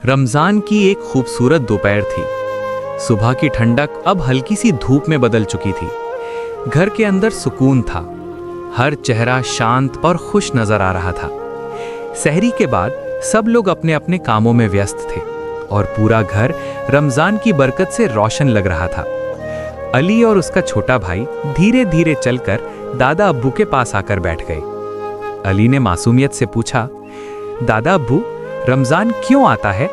रमजान की एक खूबसूरत दोपहर थी। सुबह की ठंडक अब हल्की सी धूप में बदल चुकी थी। घर के अंदर सुकून था। हर चेहरा शांत और खुश नजर आ रहा था। सहरी के बाद सब लोग अपने अपने कामों में व्यस्त थे और पूरा घर रमजान की बरकत से रोशन लग रहा था। अली और उसका छोटा भाई धीरे धीरे चलकर दादा अब्बू के पास आकर बैठ गए। अली ने मासूमियत से पूछा, दादा अब्बू, रमजान क्यों आता है?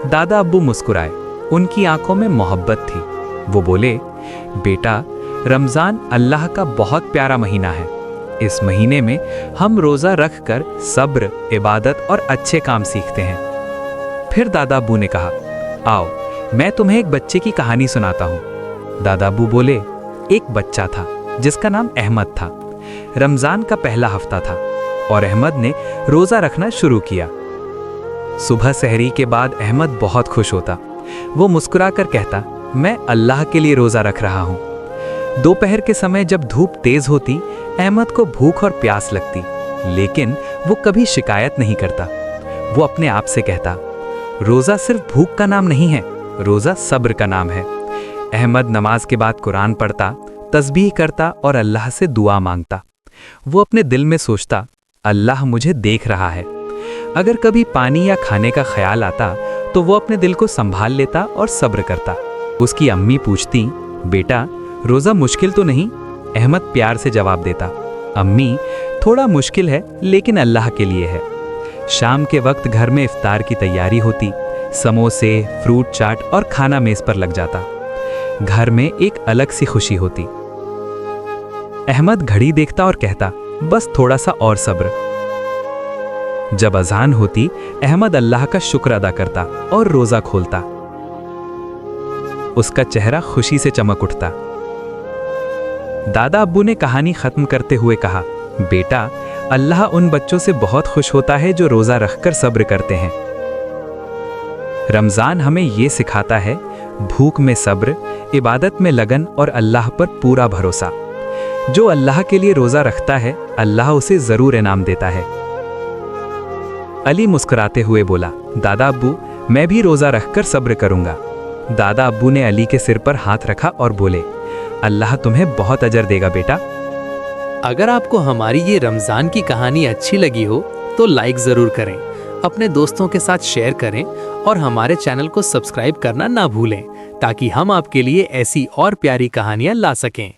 दादा अब्बू मुस्कुराए। उनकी आंखों में मोहब्बत थी। वो बोले, बेटा, रमजान अल्लाह का बहुत प्यारा महीना है। इस महीने में हम रोजा रखकर सब्र, इबादत और अच्छे काम सीखते हैं। फिर दादा अब्बू ने कहा, आओ मैं तुम्हें एक बच्चे की कहानी सुनाता हूँ। दादा अब्बू बोले, एक बच्चा था जिसका नाम अहमद था। रमजान का पहला हफ्ता था और अहमद ने रोजा रखना शुरू किया। सुबह सहरी के बाद अहमद बहुत खुश होता। वो मुस्कुराकर कहता, मैं अल्लाह के लिए रोजा रख रहा हूँ। दोपहर के समय जब धूप तेज होती, अहमद को भूख और प्यास लगती, लेकिन वो कभी शिकायत नहीं करता। वो अपने आप से कहता, रोजा सिर्फ भूख का नाम नहीं है, रोजा सब्र का नाम है। अहमद नमाज के बाद कुरान पढ़ता, तस्बीह करता और अल्लाह से दुआ मांगता। वो अपने दिल में सोचता, अल्लाह मुझे देख रहा है। अगर कभी पानी या खाने का ख्याल आता तो वो अपने दिल को संभाल लेता और सब्र करता। उसकी अम्मी पूछती, बेटा, रोज़ा मुश्किल तो नहीं? अहमद प्यार से जवाब देता, अम्मी, थोड़ा मुश्किल है लेकिन अल्लाह के लिए है। शाम के वक्त घर में इफ्तार की तैयारी होती। समोसे, फ्रूट चाट और खाना मेज पर लग जाता। घर में एक अलग सी खुशी होती। अहमद घड़ी देखता और कहता, बस थोड़ा सा और सब्र। जब अजान होती, अहमद अल्लाह का शुक्र अदा करता और रोजा खोलता। उसका चेहरा खुशी से चमक उठता। दादा अब्बू ने कहानी खत्म करते हुए कहा, बेटा, अल्लाह उन बच्चों से बहुत खुश होता है जो रोजा रखकर सब्र करते हैं। रमजान हमें यह सिखाता है, भूख में सब्र, इबादत में लगन और अल्लाह पर पूरा भरोसा। जो अल्लाह के लिए रोजा रखता है, अल्लाह उसे जरूर इनाम देता है। अली मुस्कुराते हुए बोला, दादा अब्बू, मैं भी रोजा रखकर सब्र करूंगा। दादा अब्बू ने अली के सिर पर हाथ रखा और बोले, अल्लाह तुम्हें बहुत अजर देगा बेटा। अगर आपको हमारी ये रमजान की कहानी अच्छी लगी हो तो लाइक जरूर करें, अपने दोस्तों के साथ शेयर करें और हमारे चैनल को सब्सक्राइब करना ना भूलें, ताकि हम आपके लिए ऐसी और प्यारी कहानियां ला सकें।